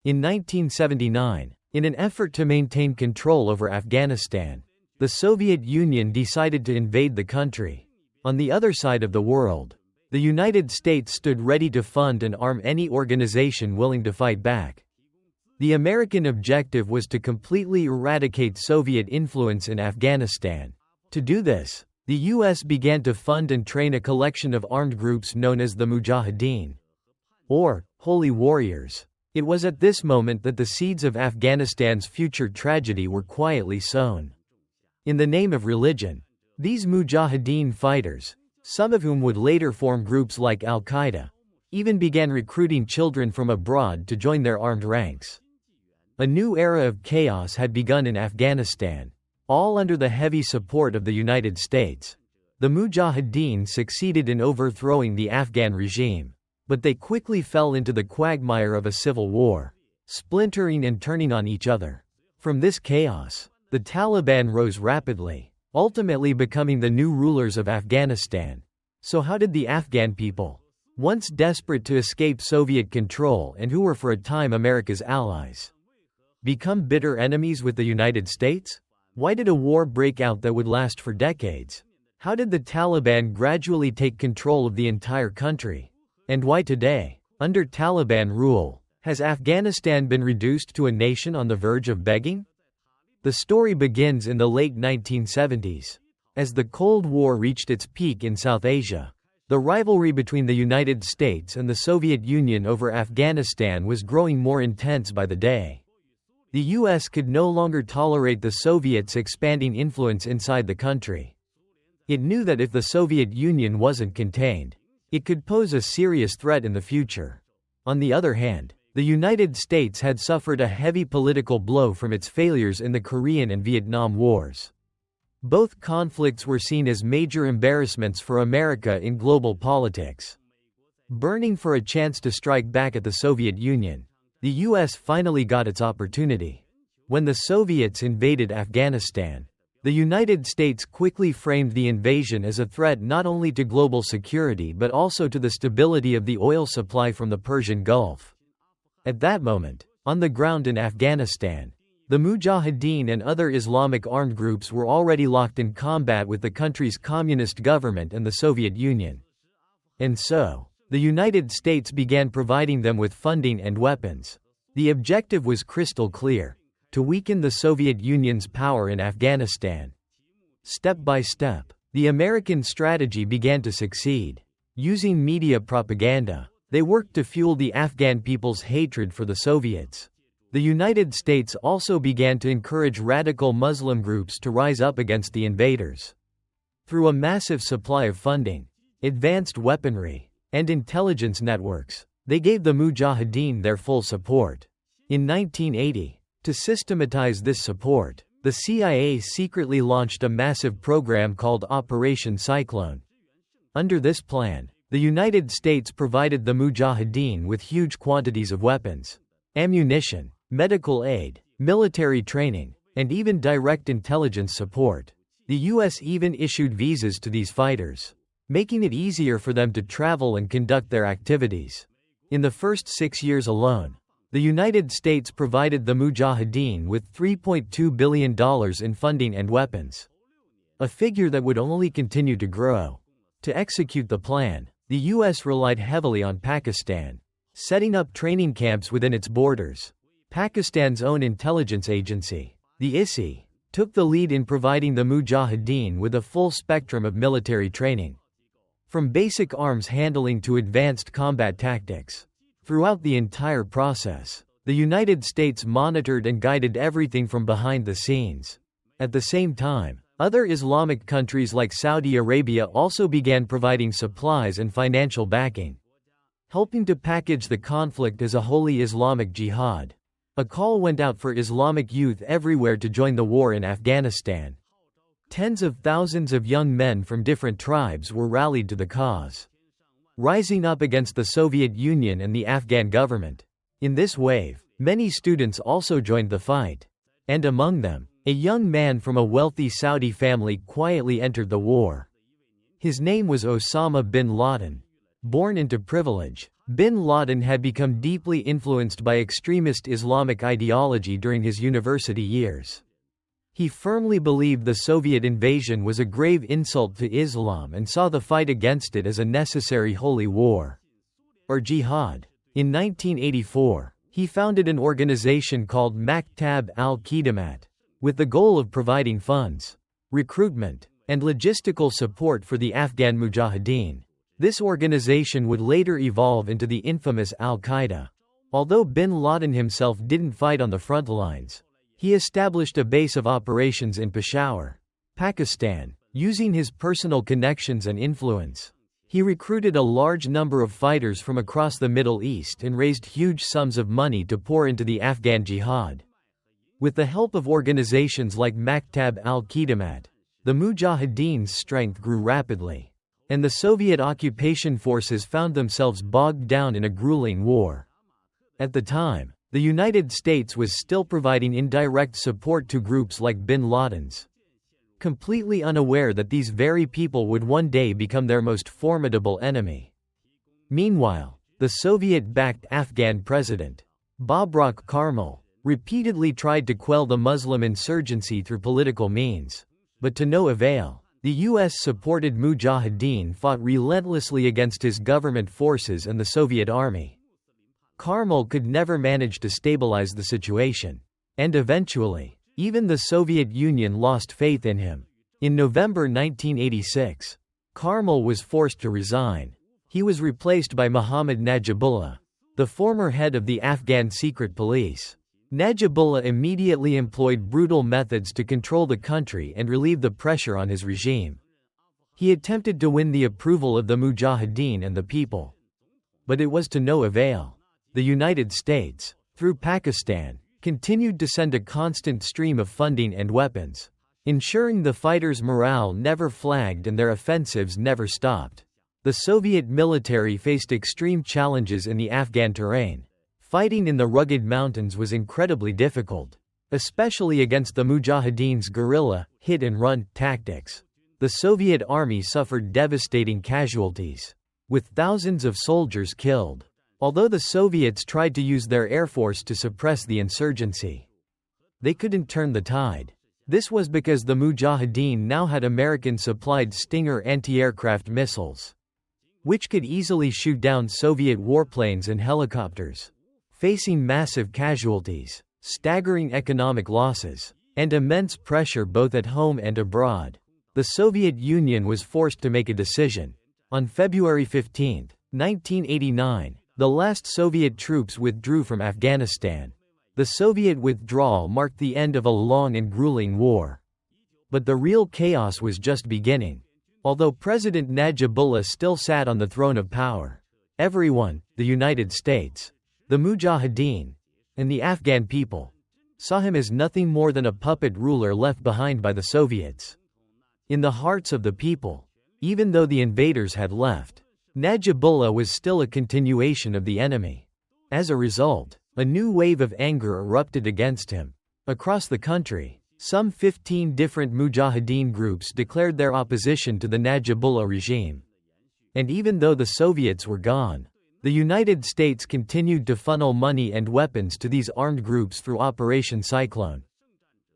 In 1979, in an effort to maintain control over Afghanistan, the Soviet Union decided to invade the country. On the other side of the world, the United States stood ready to fund and arm any organization willing to fight back. The American objective was to completely eradicate Soviet influence in Afghanistan. To do this, the U.S. began to fund and train a collection of armed groups known as the Mujahideen, or Holy Warriors. It was at this moment that the seeds of Afghanistan's future tragedy were quietly sown. In the name of religion, these Mujahideen fighters, some of whom would later form groups like Al-Qaeda, even began recruiting children from abroad to join their armed ranks. A new era of chaos had begun in Afghanistan, all under the heavy support of the United States. The Mujahideen succeeded in overthrowing the Afghan regime, but they quickly fell into the quagmire of a civil war, splintering and turning on each other. From this chaos, the Taliban rose rapidly, ultimately becoming the new rulers of Afghanistan. So how did the Afghan people, once desperate to escape Soviet control and who were for a time America's allies, become bitter enemies with the United States? Why did a war break out that would last for decades? How did the Taliban gradually take control of the entire country? And why today, under Taliban rule, has Afghanistan been reduced to a nation on the verge of begging? The story begins in the late 1970s. As the Cold War reached its peak in South Asia, the rivalry between the United States and the Soviet Union over Afghanistan was growing more intense by the day. The U.S. could no longer tolerate the Soviets' expanding influence inside the country. It knew that if the Soviet Union wasn't contained, it could pose a serious threat in the future. On the other hand, the United States had suffered a heavy political blow from its failures in the Korean and Vietnam Wars. Both conflicts were seen as major embarrassments for America in global politics. Burning for a chance to strike back at the Soviet Union, the U.S. finally got its opportunity. When the Soviets invaded Afghanistan, the United States quickly framed the invasion as a threat not only to global security but also to the stability of the oil supply from the Persian Gulf. At that moment, on the ground in Afghanistan, the Mujahideen and other Islamic armed groups were already locked in combat with the country's communist government and the Soviet Union. And so, the United States began providing them with funding and weapons. The objective was crystal clear: to weaken the Soviet Union's power in Afghanistan. Step by step, the American strategy began to succeed. Using media propaganda, they worked to fuel the Afghan people's hatred for the Soviets. The United States also began to encourage radical Muslim groups to rise up against the invaders. Through a massive supply of funding, advanced weaponry, and intelligence networks, they gave the Mujahideen their full support. In 1980, to systematize this support, the CIA secretly launched a massive program called Operation Cyclone. Under this plan, the United States provided the Mujahideen with huge quantities of weapons, ammunition, medical aid, military training, and even direct intelligence support. The U.S. even issued visas to these fighters, making it easier for them to travel and conduct their activities. In the first 6 years alone, the United States provided the Mujahideen with $3.2 billion in funding and weapons, a figure that would only continue to grow. To execute the plan, the U.S. relied heavily on Pakistan, setting up training camps within its borders. Pakistan's own intelligence agency, the ISI, took the lead in providing the Mujahideen with a full spectrum of military training, from basic arms handling to advanced combat tactics. Throughout the entire process, the United States monitored and guided everything from behind the scenes. At the same time, other Islamic countries like Saudi Arabia also began providing supplies and financial backing, helping to package the conflict as a holy Islamic jihad. A call went out for Islamic youth everywhere to join the war in Afghanistan. Tens of thousands of young men from different tribes were rallied to the cause, rising up against the Soviet Union and the Afghan government. In this wave, many students also joined the fight. And among them, a young man from a wealthy Saudi family quietly entered the war. His name was Osama bin Laden. Born into privilege, Bin Laden had become deeply influenced by extremist Islamic ideology during his university years. He firmly believed the Soviet invasion was a grave insult to Islam and saw the fight against it as a necessary holy war, or jihad. In 1984, he founded an organization called Maktab al-Khidamat, with the goal of providing funds, recruitment, and logistical support for the Afghan Mujahideen. This organization would later evolve into the infamous Al-Qaeda. Although bin Laden himself didn't fight on the front lines, he established a base of operations in Peshawar, Pakistan, using his personal connections and influence. He recruited a large number of fighters from across the Middle East and raised huge sums of money to pour into the Afghan jihad. With the help of organizations like Maktab al-Khidamat, the Mujahideen's strength grew rapidly, and the Soviet occupation forces found themselves bogged down in a grueling war. At the time, the United States was still providing indirect support to groups like bin Laden's, completely unaware that these very people would one day become their most formidable enemy. Meanwhile, the Soviet-backed Afghan president, Babrak Karmal, repeatedly tried to quell the Muslim insurgency through political means, but to no avail. The U.S.-supported Mujahideen fought relentlessly against his government forces and the Soviet army. Karmal could never manage to stabilize the situation, and eventually, even the Soviet Union lost faith in him. In November 1986, Karmal was forced to resign. He was replaced by Mohammad Najibullah, the former head of the Afghan secret police. Najibullah immediately employed brutal methods to control the country and relieve the pressure on his regime. He attempted to win the approval of the Mujahideen and the people, but it was to no avail. The United States, through Pakistan, continued to send a constant stream of funding and weapons, ensuring the fighters' morale never flagged and their offensives never stopped. The Soviet military faced extreme challenges in the Afghan terrain. Fighting in the rugged mountains was incredibly difficult, especially against the Mujahideen's guerrilla, hit-and-run tactics. The Soviet army suffered devastating casualties, with thousands of soldiers killed. Although the Soviets tried to use their air force to suppress the insurgency, they couldn't turn the tide. This was because the Mujahideen now had American-supplied Stinger anti-aircraft missiles, which could easily shoot down Soviet warplanes and helicopters. Facing massive casualties, staggering economic losses, and immense pressure both at home and abroad, the Soviet Union was forced to make a decision. On February 15, 1989, the last Soviet troops withdrew from Afghanistan. The Soviet withdrawal marked the end of a long and grueling war. But the real chaos was just beginning. Although President Najibullah still sat on the throne of power, everyone, the United States, the Mujahideen, and the Afghan people, saw him as nothing more than a puppet ruler left behind by the Soviets. In the hearts of the people, even though the invaders had left, Najibullah was still a continuation of the enemy. As a result, a new wave of anger erupted against him. Across the country, some 15 different Mujahideen groups declared their opposition to the Najibullah regime. And even though the Soviets were gone, the United States continued to funnel money and weapons to these armed groups through Operation Cyclone.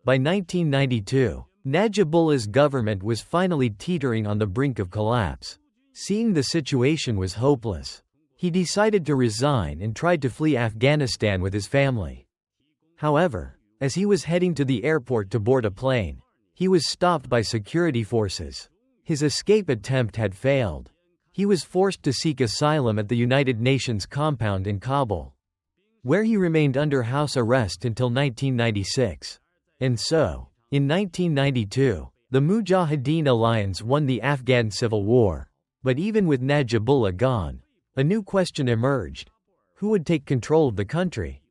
By 1992, Najibullah's government was finally teetering on the brink of collapse. Seeing the situation was hopeless, he decided to resign and tried to flee Afghanistan with his family. However, as he was heading to the airport to board a plane, he was stopped by security forces. His escape attempt had failed. He was forced to seek asylum at the United Nations compound in Kabul, where he remained under house arrest until 1996. And so, in 1992, the Mujahideen alliance won the Afghan civil war. But even with Najibullah gone, a new question emerged. Who would take control of the country?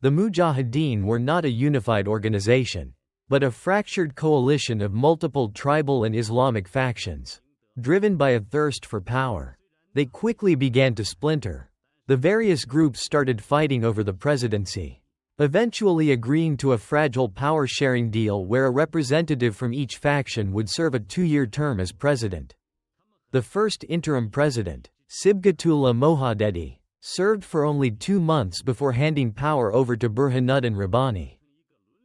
The Mujahideen were not a unified organization, but a fractured coalition of multiple tribal and Islamic factions. Driven by a thirst for power, they quickly began to splinter. The various groups started fighting over the presidency, eventually agreeing to a fragile power-sharing deal where a representative from each faction would serve a 2-year term as president. The first interim president, Sibghatullah Mohaddedi, served for only 2 months before handing power over to Burhanuddin Rabbani.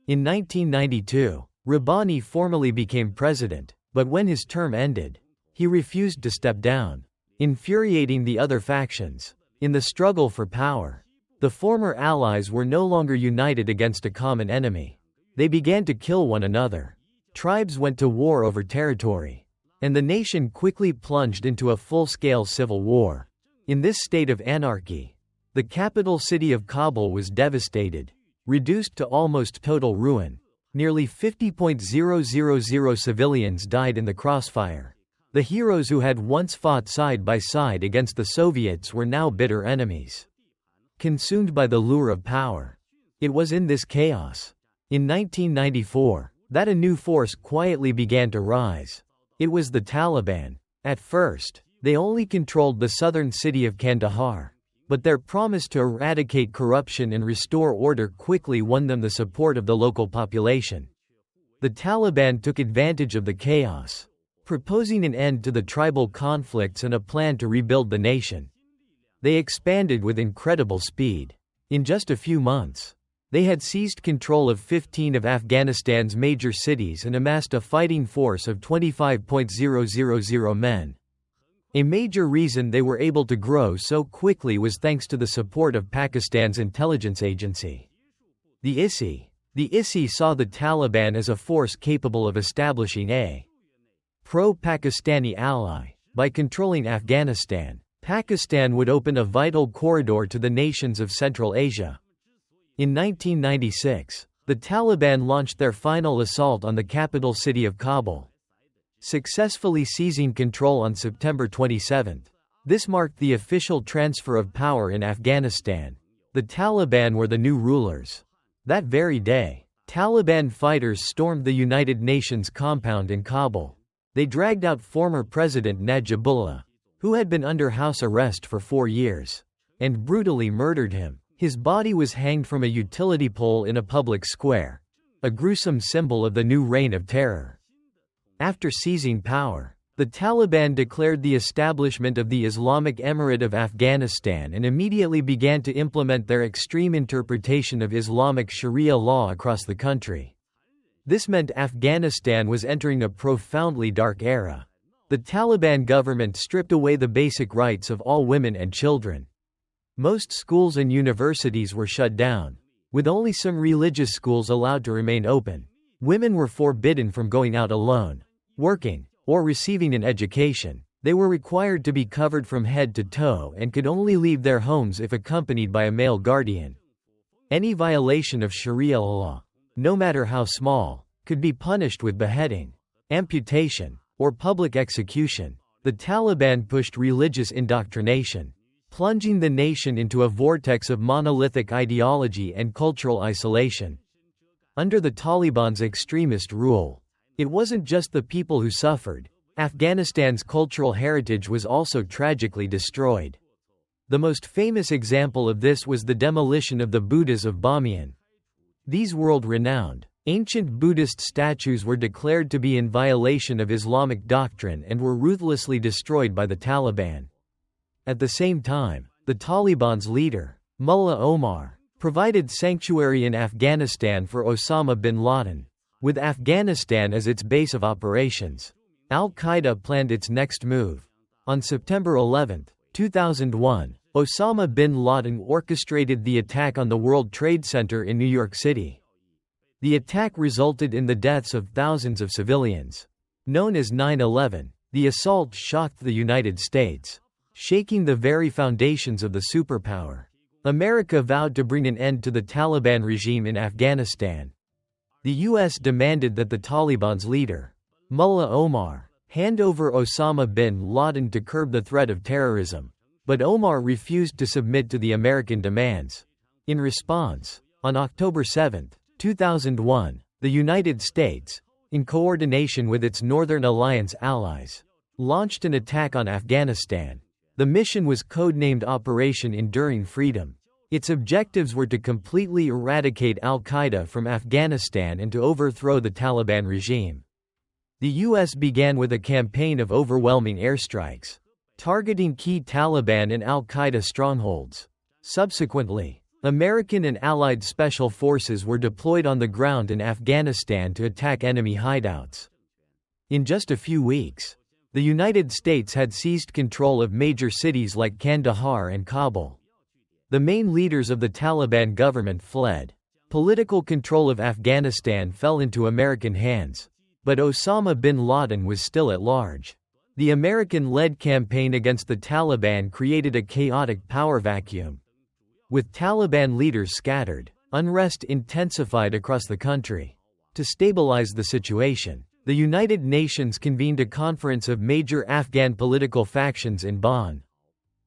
In 1992, Rabbani formally became president, but when his term ended, he refused to step down, infuriating the other factions. In the struggle for power, the former allies were no longer united against a common enemy. They began to kill one another. Tribes went to war over territory, and the nation quickly plunged into a full-scale civil war. In this state of anarchy, the capital city of Kabul was devastated, reduced to almost total ruin. Nearly 50,000 civilians died in the crossfire. The heroes who had once fought side by side against the Soviets were now bitter enemies, consumed by the lure of power. It was in this chaos, in 1994, that a new force quietly began to rise. It was the Taliban. At first, they only controlled the southern city of Kandahar, but their promise to eradicate corruption and restore order quickly won them the support of the local population. The Taliban took advantage of the chaos, proposing an end to the tribal conflicts and a plan to rebuild the nation. They expanded with incredible speed. In just a few months, they had seized control of 15 of Afghanistan's major cities and amassed a fighting force of 25,000 men. A major reason they were able to grow so quickly was thanks to the support of Pakistan's intelligence agency, the ISI. The ISI saw the Taliban as a force capable of establishing a pro-Pakistani ally. By controlling Afghanistan, Pakistan would open a vital corridor to the nations of Central Asia. In 1996, the Taliban launched their final assault on the capital city of Kabul, successfully seizing control on September 27. This marked the official transfer of power in Afghanistan. The Taliban were the new rulers. That very day, Taliban fighters stormed the United Nations compound in Kabul. They dragged out former President Najibullah, who had been under house arrest for 4 years, and brutally murdered him. His body was hanged from a utility pole in a public square, a gruesome symbol of the new reign of terror. After seizing power, the Taliban declared the establishment of the Islamic Emirate of Afghanistan and immediately began to implement their extreme interpretation of Islamic Sharia law across the country. This meant Afghanistan was entering a profoundly dark era. The Taliban government stripped away the basic rights of all women and children. Most schools and universities were shut down, with only some religious schools allowed to remain open. Women were forbidden from going out alone, working, or receiving an education. They were required to be covered from head to toe and could only leave their homes if accompanied by a male guardian. Any violation of Sharia law, no matter how small, could be punished with beheading, amputation, or public execution. The Taliban pushed religious indoctrination, plunging the nation into a vortex of monolithic ideology and cultural isolation. Under the Taliban's extremist rule, it wasn't just the people who suffered. Afghanistan's cultural heritage was also tragically destroyed. The most famous example of this was the demolition of the Buddhas of Bamiyan. These world-renowned, ancient Buddhist statues were declared to be in violation of Islamic doctrine and were ruthlessly destroyed by the Taliban. At the same time, the Taliban's leader, Mullah Omar, provided sanctuary in Afghanistan for Osama bin Laden. With Afghanistan as its base of operations, Al-Qaeda planned its next move. On September 11, 2001, Osama bin Laden orchestrated the attack on the World Trade Center in New York City. The attack resulted in the deaths of thousands of civilians. Known as 9/11, the assault shocked the United States, shaking the very foundations of the superpower. America vowed to bring an end to the Taliban regime in Afghanistan. The U.S. demanded that the Taliban's leader, Mullah Omar, hand over Osama bin Laden to curb the threat of terrorism. But Omar refused to submit to the American demands. In response, on October 7, 2001, the United States, in coordination with its Northern Alliance allies, launched an attack on Afghanistan. The mission was codenamed Operation Enduring Freedom. Its objectives were to completely eradicate Al-Qaeda from Afghanistan and to overthrow the Taliban regime. The U.S. began with a campaign of overwhelming airstrikes, targeting key Taliban and Al-Qaeda strongholds. Subsequently, American and Allied special forces were deployed on the ground in Afghanistan to attack enemy hideouts. In just a few weeks, the United States had seized control of major cities like Kandahar and Kabul. The main leaders of the Taliban government fled. Political control of Afghanistan fell into American hands, but Osama bin Laden was still at large. The American-led campaign against the Taliban created a chaotic power vacuum. With Taliban leaders scattered, unrest intensified across the country. To stabilize the situation, the United Nations convened a conference of major Afghan political factions in Bonn,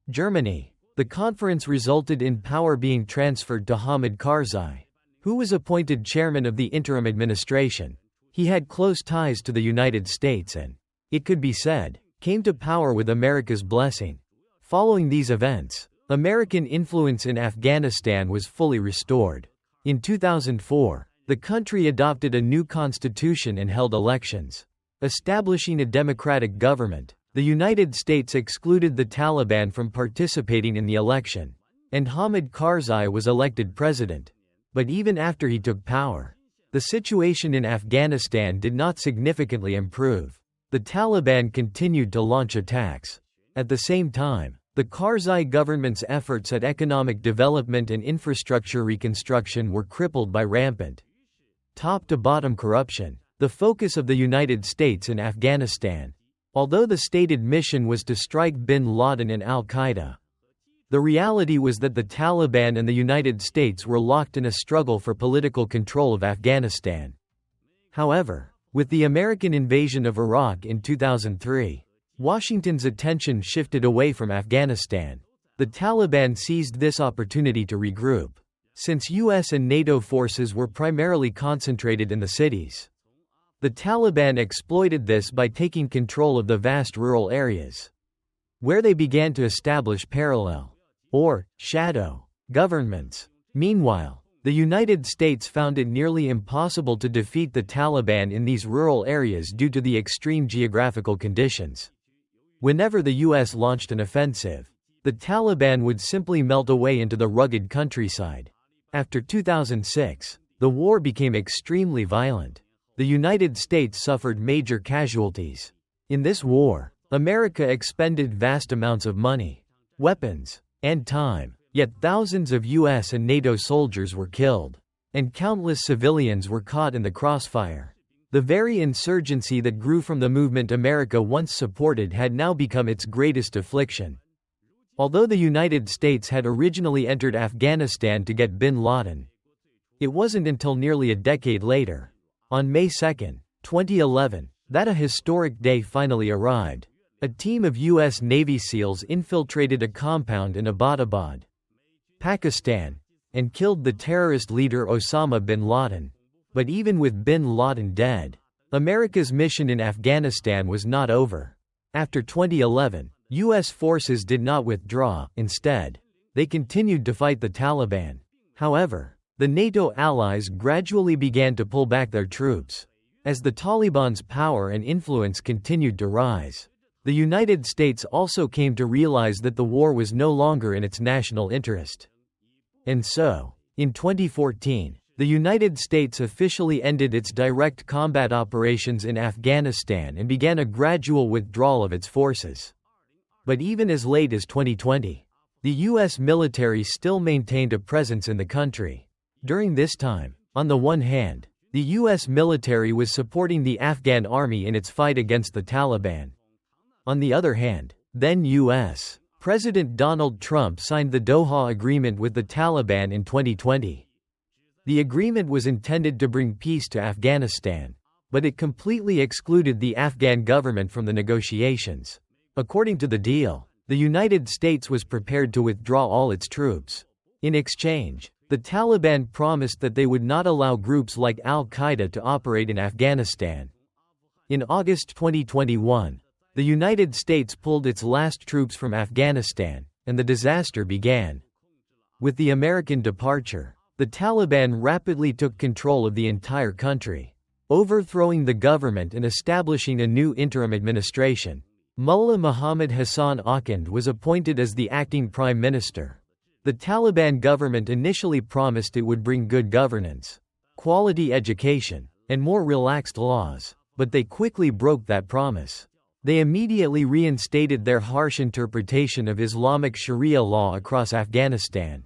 Germany. The conference resulted in power being transferred to Hamid Karzai, who was appointed chairman of the interim administration. He had close ties to the United States and, it could be said, came to power with America's blessing. Following these events, American influence in Afghanistan was fully restored. In 2004, the country adopted a new constitution and held elections. Establishing a democratic government, the United States excluded the Taliban from participating in the election, and Hamid Karzai was elected president. But even after he took power, the situation in Afghanistan did not significantly improve. The Taliban continued to launch attacks. At the same time, the Karzai government's efforts at economic development and infrastructure reconstruction were crippled by rampant, top-to-bottom corruption, the focus of the United States in Afghanistan. Although the stated mission was to strike bin Laden and Al-Qaeda, the reality was that the Taliban and the United States were locked in a struggle for political control of Afghanistan. However, with the American invasion of Iraq in 2003, Washington's attention shifted away from Afghanistan. The Taliban seized this opportunity to regroup, since US and NATO forces were primarily concentrated in the cities. The Taliban exploited this by taking control of the vast rural areas, where they began to establish parallel, or shadow, governments. Meanwhile, the United States found it nearly impossible to defeat the Taliban in these rural areas due to the extreme geographical conditions. Whenever the US launched an offensive, the Taliban would simply melt away into the rugged countryside. After 2006, the war became extremely violent. The United States suffered major casualties. In this war, America expended vast amounts of money, weapons, and time, yet thousands of US and NATO soldiers were killed, and countless civilians were caught in the crossfire. The very insurgency that grew from the movement America once supported had now become its greatest affliction. Although the United States had originally entered Afghanistan to get bin Laden, it wasn't until nearly a decade later, on May 2, 2011, that a historic day finally arrived. A team of U.S. Navy SEALs infiltrated a compound in Abbottabad, Pakistan, and killed the terrorist leader Osama bin Laden. But even with bin Laden dead, America's mission in Afghanistan was not over. After 2011, U.S. forces did not withdraw. Instead, they continued to fight the Taliban. However, the NATO allies gradually began to pull back their troops. As the Taliban's power and influence continued to rise, the United States also came to realize that the war was no longer in its national interest. And so, in 2014, the United States officially ended its direct combat operations in Afghanistan and began a gradual withdrawal of its forces. But even as late as 2020, the U.S. military still maintained a presence in the country. During this time, on the one hand, the U.S. military was supporting the Afghan army in its fight against the Taliban. On the other hand, then U.S. President Donald Trump signed the Doha Agreement with the Taliban in 2020. The agreement was intended to bring peace to Afghanistan, but it completely excluded the Afghan government from the negotiations. According to the deal, the United States was prepared to withdraw all its troops. In exchange, the Taliban promised that they would not allow groups like Al-Qaeda to operate in Afghanistan. In August 2021, the United States pulled its last troops from Afghanistan, and the disaster began. With the American departure, the Taliban rapidly took control of the entire country, overthrowing the government and establishing a new interim administration. Mullah Muhammad Hassan Akhund was appointed as the acting prime minister. The Taliban government initially promised it would bring good governance, quality education, and more relaxed laws, but they quickly broke that promise. They immediately reinstated their harsh interpretation of Islamic Sharia law across Afghanistan.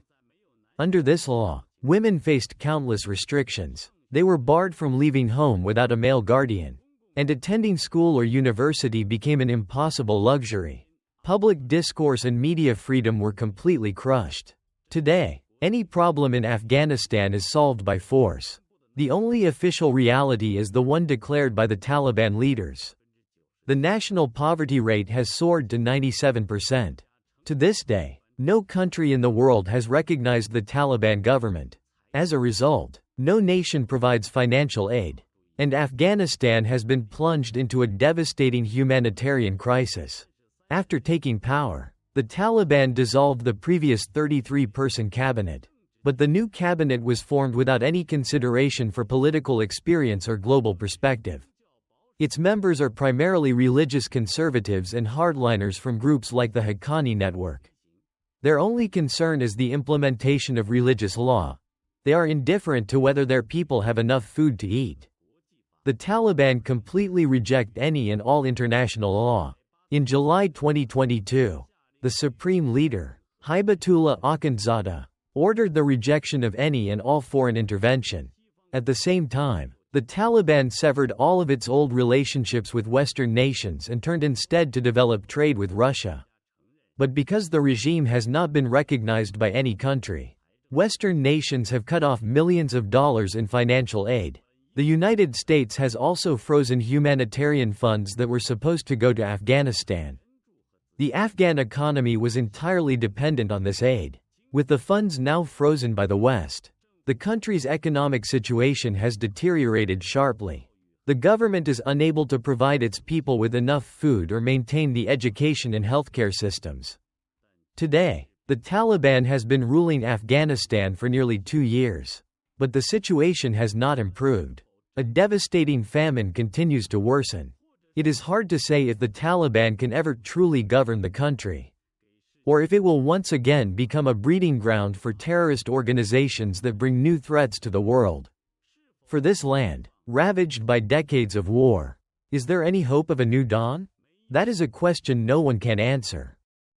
Under this law, women faced countless restrictions. They were barred from leaving home without a male guardian, and attending school or university became an impossible luxury. Public discourse and media freedom were completely crushed. Today, any problem in Afghanistan is solved by force. The only official reality is the one declared by the Taliban leaders. The national poverty rate has soared to 97%. To this day, no country in the world has recognized the Taliban government. As a result, no nation provides financial aid, and Afghanistan has been plunged into a devastating humanitarian crisis. After taking power, the Taliban dissolved the previous 33-person cabinet, but the new cabinet was formed without any consideration for political experience or global perspective. Its members are primarily religious conservatives and hardliners from groups like the Haqqani Network. Their only concern is the implementation of religious law. They are indifferent to whether their people have enough food to eat. The Taliban completely reject any and all international law. In July 2022, the supreme leader, Hibatullah Akhundzada, ordered the rejection of any and all foreign intervention. At the same time, the Taliban severed all of its old relationships with Western nations and turned instead to develop trade with Russia. But because the regime has not been recognized by any country, Western nations have cut off millions of dollars in financial aid. The United States has also frozen humanitarian funds that were supposed to go to Afghanistan. The Afghan economy was entirely dependent on this aid. With the funds now frozen by the West, the country's economic situation has deteriorated sharply. The government is unable to provide its people with enough food or maintain the education and healthcare systems. Today, the Taliban has been ruling Afghanistan for nearly 2 years, but the situation has not improved. A devastating famine continues to worsen. It is hard to say if the Taliban can ever truly govern the country, or if it will once again become a breeding ground for terrorist organizations that bring new threats to the world. For this land, ravaged by decades of war, is there any hope of a new dawn? That is a question no one can answer.